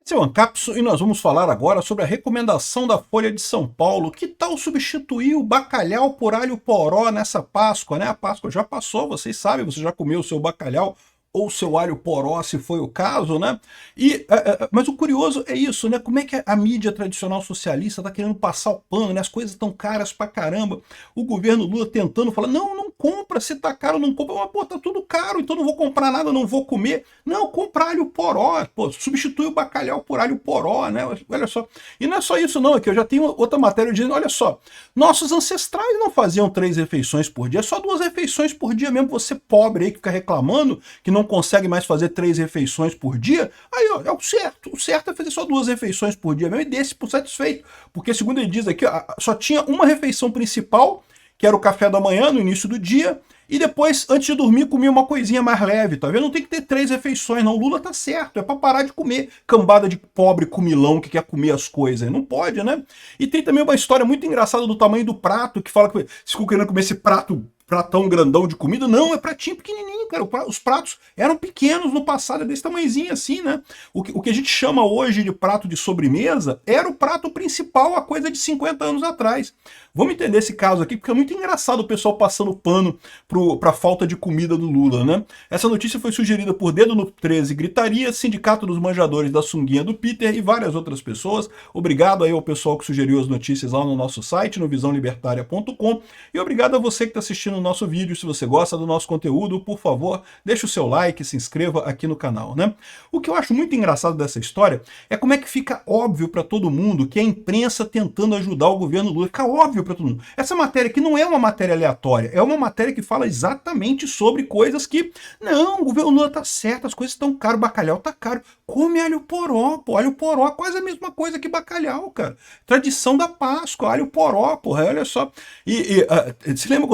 Esse é o Ancapso e nós vamos falar agora sobre a recomendação da Folha de São Paulo. Que tal substituir o bacalhau por alho poró nessa Páscoa, né? A Páscoa já passou, vocês sabem, você já comeu o seu bacalhau ou seu alho poró, se foi o caso, né? Mas o curioso é isso, né? Como é que a mídia tradicional socialista está querendo passar o pano, né? As coisas estão caras pra caramba. O governo Lula tentando falar, não compra, se tá caro, não compra. Mas, pô, tá tudo caro, então não vou comprar nada, não vou comer. Não, compra alho poró, pô, substitui o bacalhau por alho poró, né? Olha só. E não é só isso não, é que eu já tenho outra matéria dizendo, olha só, nossos ancestrais não faziam 3 refeições por dia, só 2 refeições por dia mesmo. Você pobre aí que fica reclamando que não consegue mais fazer 3 refeições por dia, aí ó, é o certo. O certo é fazer só 2 refeições por dia mesmo e desse por satisfeito. Porque, segundo ele diz aqui, ó, só tinha uma refeição principal, que era o café da manhã, no início do dia, e depois, antes de dormir, comia uma coisinha mais leve, tá vendo? Não tem que ter 3 refeições, não. O Lula tá certo, é pra parar de comer. Cambada de pobre comilão que quer comer as coisas. Não pode, né? E tem também uma história muito engraçada do tamanho do prato, que fala que se ficou querendo comer esse pratão grandão de comida, não, é pratinho pequenininho, cara. Os pratos eram pequenos no passado, é desse tamanhozinho assim, né? O que a gente chama hoje de prato de sobremesa era o prato principal há coisa de 50 anos atrás. Vamos entender esse caso aqui, porque é muito engraçado o pessoal passando pano para a falta de comida do Lula, né? Essa notícia foi sugerida por Dedo no 13 Gritaria, Sindicato dos Manjadores da Sunguinha do Peter e várias outras pessoas. Obrigado aí ao pessoal que sugeriu as notícias lá no nosso site, no visãolibertaria.com, e obrigado a você que está assistindo o nosso vídeo. Se você gosta do nosso conteúdo, por favor, deixe o seu like, se inscreva aqui no canal, né? O que eu acho muito engraçado dessa história é como é que fica óbvio para todo mundo que a imprensa tentando ajudar o governo Lula. Fica óbvio para todo mundo. Essa matéria aqui não é uma matéria aleatória, é uma matéria que fala exatamente sobre coisas que, não, o governo Lula tá certo, as coisas estão caras, bacalhau tá caro, come alho poró, pô, alho poró, quase a mesma coisa que bacalhau, cara. Tradição da Páscoa, alho poró, porra, olha só. Se lembra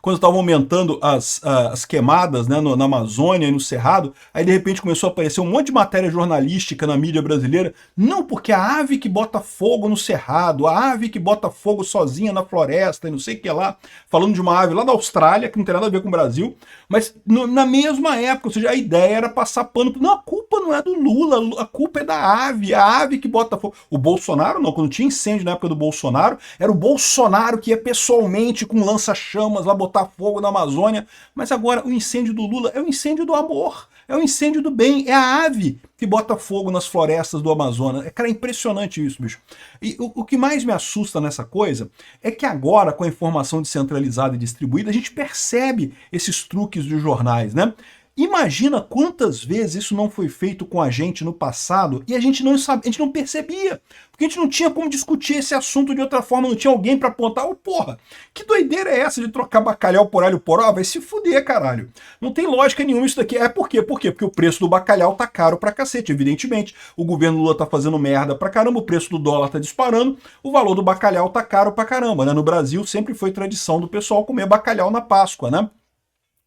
quando estavam aumentando as queimadas, né, na Amazônia e no Cerrado, aí de repente começou a aparecer um monte de matéria jornalística na mídia brasileira, não porque a ave que bota fogo no Cerrado, a ave que bota fogo sozinha na floresta e não sei o que lá, falando de uma ave lá da Austrália, que não tem nada a ver com o Brasil, mas na mesma época, ou seja, a ideia era passar pano. Não, a culpa não é do Lula, a culpa é da ave, a ave que bota fogo. O Bolsonaro não, quando tinha incêndio na época do Bolsonaro, era o Bolsonaro que ia pessoalmente com lança-chamas lá botar fogo na Amazônia, mas agora o incêndio do Lula é o incêndio do amor, é o incêndio do bem, é a ave que bota fogo nas florestas do Amazonas. Cara, é impressionante isso, bicho. E o que mais me assusta nessa coisa é que agora, com a informação descentralizada e distribuída, a gente percebe esses truques dos jornais, né? Imagina quantas vezes isso não foi feito com a gente no passado e a gente não sabe, a gente não percebia, porque a gente não tinha como discutir esse assunto de outra forma, não tinha alguém para apontar, porra, que doideira é essa de trocar bacalhau por alho poró? Vai se fuder, caralho. Não tem lógica nenhuma isso daqui. Por quê? Por quê? Porque o preço do bacalhau tá caro pra cacete, evidentemente. O governo Lula tá fazendo merda pra caramba, o preço do dólar tá disparando, o valor do bacalhau tá caro pra caramba, né? No Brasil sempre foi tradição do pessoal comer bacalhau na Páscoa, né?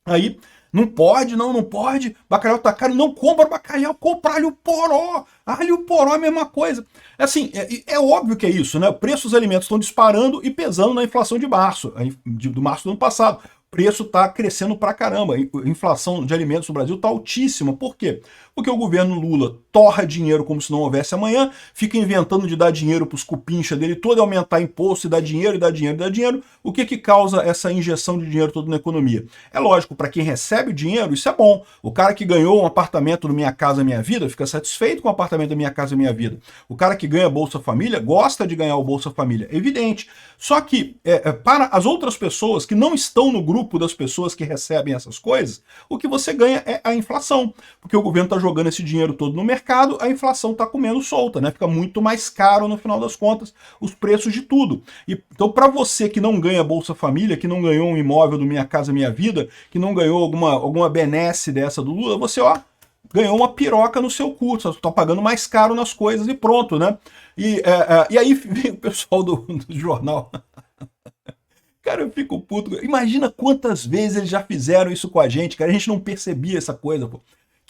Aí não pode, não pode. Bacalhau tá caro, não compra bacalhau, compra alho poró. Alho poró é a mesma coisa. Assim, é óbvio que é isso, né? O preço dos alimentos estão disparando e pesando na inflação de março, do março do ano passado. O preço está crescendo pra caramba. A inflação de alimentos no Brasil está altíssima. Por quê? Porque o governo Lula torra dinheiro como se não houvesse amanhã, fica inventando de dar dinheiro para os cupincha dele todo, aumentar imposto e dar dinheiro, e dar dinheiro, e dar dinheiro. O que causa essa injeção de dinheiro toda na economia? É lógico, para quem recebe o dinheiro, isso é bom. O cara que ganhou um apartamento no Minha Casa Minha Vida fica satisfeito com o apartamento da Minha Casa Minha Vida. O cara que ganha Bolsa Família gosta de ganhar o Bolsa Família, é evidente. Só que para as outras pessoas que não estão no grupo das pessoas que recebem essas coisas, o que você ganha é a inflação, porque o governo está jogando esse dinheiro todo no mercado, a inflação está comendo solta, né? Fica muito mais caro no final das contas os preços de tudo. Então, para você que não ganha Bolsa Família, que não ganhou um imóvel do Minha Casa Minha Vida, que não ganhou alguma benesse dessa do Lula, você, ó, ganhou uma piroca no seu curso, está pagando mais caro nas coisas e pronto, né? E aí vem o pessoal do jornal. Cara, eu fico puto. Imagina quantas vezes eles já fizeram isso com a gente, cara. A gente não percebia essa coisa, pô.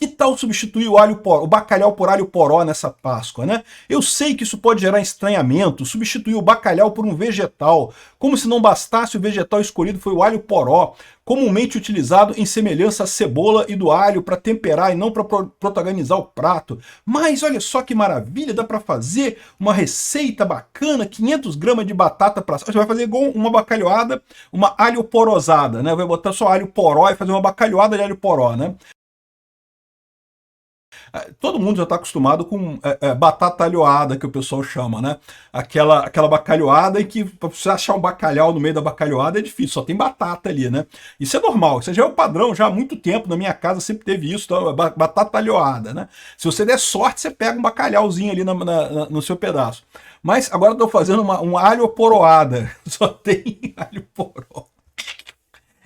Que tal substituir o alho poró, o bacalhau por alho poró nessa Páscoa, né? Eu sei que isso pode gerar estranhamento, substituir o bacalhau por um vegetal, como se não bastasse o vegetal escolhido foi o alho poró, comumente utilizado em semelhança à cebola e do alho para temperar e não para protagonizar o prato. Mas olha só que maravilha, dá para fazer uma receita bacana, 500 gramas de batata para... Você vai fazer igual uma bacalhoada, uma alho porosada, né? Vai botar só alho poró e fazer uma bacalhoada de alho poró, né? Todo mundo já está acostumado com batata alhoada, que o pessoal chama, né? Aquela bacalhoada em que para você achar um bacalhau no meio da bacalhoada é difícil, só tem batata ali, né? Isso é normal, isso já é o padrão, já há muito tempo, na minha casa sempre teve isso, então, batata alhoada, né? Se você der sorte, você pega um bacalhauzinho ali no seu pedaço. Mas agora estou fazendo um alho poroada, só tem alho poró.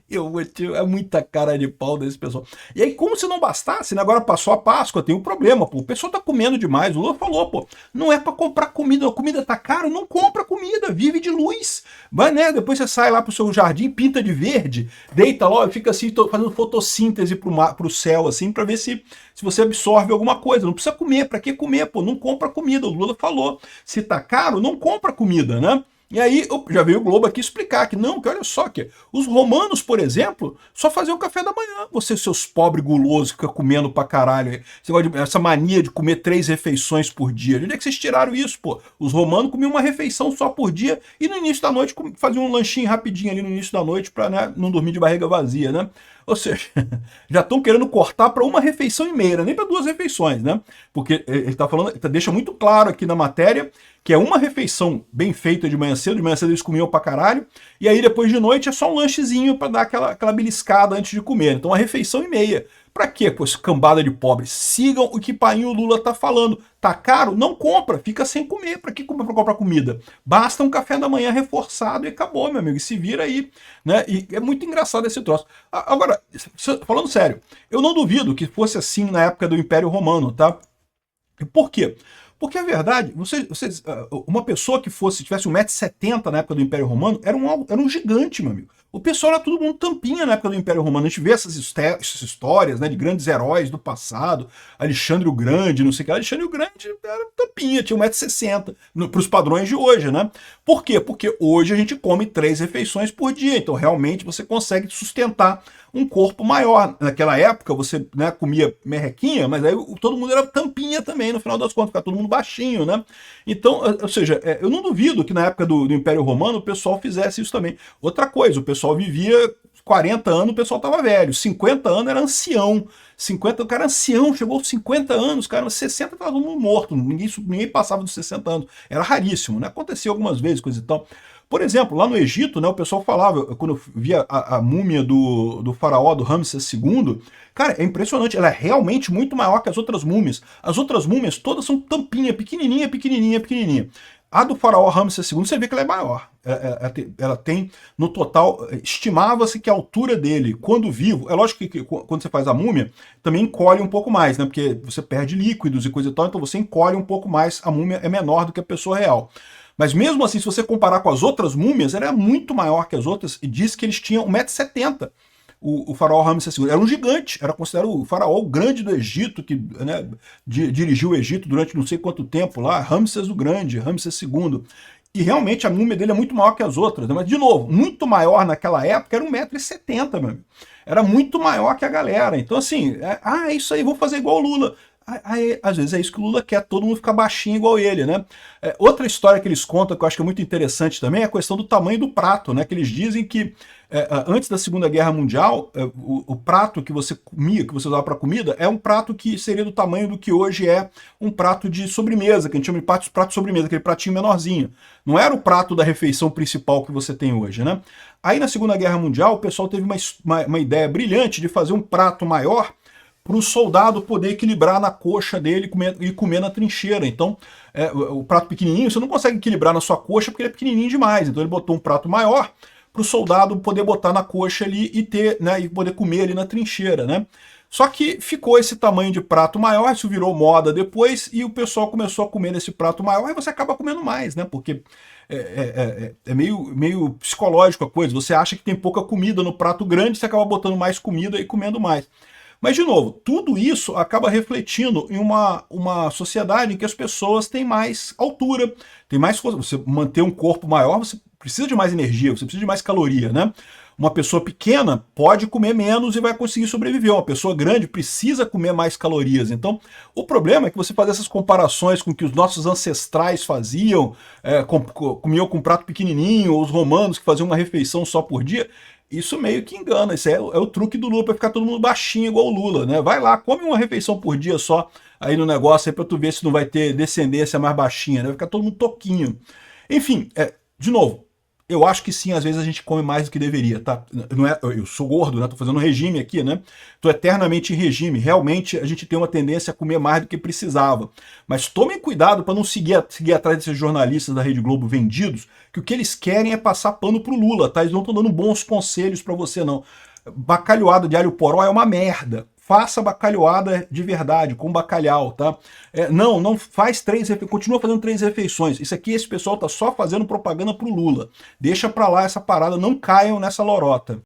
É muita cara de pau desse pessoal. E aí, como se não bastasse, né? Agora passou a Páscoa, tem um problema, pô. O pessoal tá comendo demais. O Lula falou, pô, não é para comprar comida. A comida tá cara, não compra comida, vive de luz. Vai, né? Depois você sai lá pro seu jardim, pinta de verde, deita lá, fica assim, fazendo fotossíntese pro céu, assim, para ver se você absorve alguma coisa. Não precisa comer, para que comer, pô? Não compra comida. O Lula falou. Se tá caro, não compra comida, né? E aí já veio o Globo aqui explicar que não, que olha só, que os romanos, por exemplo, só faziam café da manhã. Vocês, seus pobres gulosos, que ficam comendo pra caralho. Essa mania de comer 3 refeições por dia. De onde é que vocês tiraram isso, pô? Os romanos comiam uma refeição só por dia e no início da noite faziam um lanchinho rapidinho ali no início da noite pra, né, não dormir de barriga vazia, né? Ou seja, já estão querendo cortar para uma refeição e meia, nem para 2 refeições, né? Porque ele está falando, deixa muito claro aqui na matéria que é uma refeição bem feita de manhã cedo eles comiam pra caralho, e aí depois de noite é só um lanchezinho para dar aquela beliscada antes de comer. Então uma refeição e meia. Pra quê, pô, essa cambada de pobres? Sigam o que painho Lula tá falando. Tá caro? Não compra, fica sem comer. Pra que comprar pra comprar comida? Basta um café da manhã reforçado e acabou, meu amigo. E se vira aí, né? E é muito engraçado esse troço. Agora, falando sério, eu não duvido que fosse assim na época do Império Romano, tá? Por quê? Porque a verdade, uma pessoa que tivesse 1,70 m na época do Império Romano, era um gigante, meu amigo. O pessoal era todo mundo tampinha na época do Império Romano. A gente vê essas histórias, né, de grandes heróis do passado, Alexandre o Grande, não sei o que. Alexandre o Grande era tampinha, tinha 1,60 m para os padrões de hoje, né? Por quê? Porque hoje a gente come 3 refeições por dia, então realmente você consegue sustentar um corpo maior. Naquela época você, né, comia merrequinha, mas aí todo mundo era tampinha também, no final das contas, ficava todo mundo baixinho, né? Então, ou seja, eu não duvido que na época do Império Romano o pessoal fizesse isso também. Outra coisa, o pessoal vivia 40 anos, o pessoal tava velho, 50 anos era ancião, 50, o cara ancião, chegou aos 50 anos, cara, 60 tava todo mundo morto, ninguém passava dos 60 anos, era raríssimo, né? Acontecia algumas vezes, coisa e tal. Por exemplo, lá no Egito, né, o pessoal falava, quando eu via a múmia do faraó, do Ramsés II, cara, é impressionante, ela é realmente muito maior que as outras múmias. As outras múmias todas são tampinha, pequenininha, pequenininha, pequenininha. A do faraó Ramsés II, você vê que ela é maior. Ela tem, no total, estimava-se que a altura dele, quando vivo, é lógico que quando você faz a múmia, também encolhe um pouco mais, né? Porque você perde líquidos e coisa e tal, então você encolhe um pouco mais, a múmia é menor do que a pessoa real. Mas mesmo assim, se você comparar com as outras múmias, ela é muito maior que as outras e diz que eles tinham 1,70 m. O faraó Ramsés II era um gigante, era considerado o faraó grande do Egito, que, né, dirigiu o Egito durante não sei quanto tempo lá, Ramsés o Grande, Ramsés II. E realmente a múmia dele é muito maior que as outras, né? Mas de novo, muito maior naquela época, era 1,70 m, meu amigo. Era muito maior que a galera. Então assim, é isso aí, vou fazer igual o Lula. Aí, às vezes é isso que o Lula quer, todo mundo ficar baixinho igual ele, né? Outra história que eles contam, que eu acho que é muito interessante também, é a questão do tamanho do prato, né? Que eles dizem que antes da Segunda Guerra Mundial, o prato que você comia, que você usava para comida, é um prato que seria do tamanho do que hoje é um prato de sobremesa, que a gente chama de prato de sobremesa, aquele pratinho menorzinho. Não era o prato da refeição principal que você tem hoje, né? Aí na Segunda Guerra Mundial, o pessoal teve uma ideia brilhante de fazer um prato maior para o soldado poder equilibrar na coxa dele e comer na trincheira. Então, o prato pequenininho, você não consegue equilibrar na sua coxa porque ele é pequenininho demais. Então ele botou um prato maior para o soldado poder botar na coxa ali e ter, né, e poder comer ali na trincheira, né? Só que ficou esse tamanho de prato maior, isso virou moda depois e o pessoal começou a comer nesse prato maior e você acaba comendo mais, né? Porque é meio psicológico a coisa. Você acha que tem pouca comida no prato grande, você acaba botando mais comida e comendo mais. Mas, de novo, tudo isso acaba refletindo em uma sociedade em que as pessoas têm mais altura, tem mais força. Você manter um corpo maior, você precisa de mais energia, você precisa de mais caloria, né? Uma pessoa pequena pode comer menos e vai conseguir sobreviver. Uma pessoa grande precisa comer mais calorias. Então, o problema é que você faz essas comparações com o que os nossos ancestrais faziam, comiam com um prato pequenininho, os romanos que faziam uma refeição só por dia. Isso meio que engana, isso é o truque do Lula, para ficar todo mundo baixinho igual o Lula, né? Vai lá, come uma refeição por dia só aí no negócio, aí pra tu ver se não vai ter descendência mais baixinha, né? Vai ficar todo mundo toquinho. Enfim, de novo, eu acho que sim, às vezes a gente come mais do que deveria, tá? Não é, eu sou gordo, né? Tô fazendo um regime aqui, né? Tô eternamente em regime. Realmente a gente tem uma tendência a comer mais do que precisava. Mas tomem cuidado para não seguir atrás desses jornalistas da Rede Globo vendidos, que o que eles querem é passar pano pro Lula, tá? Eles não estão dando bons conselhos para você, não. Bacalhoada de alho poró é uma merda. Faça bacalhoada de verdade, com bacalhau, tá? Não faz 3 refeições, continua fazendo 3 refeições. Isso aqui, esse pessoal tá só fazendo propaganda pro Lula. Deixa pra lá essa parada, não caiam nessa lorota.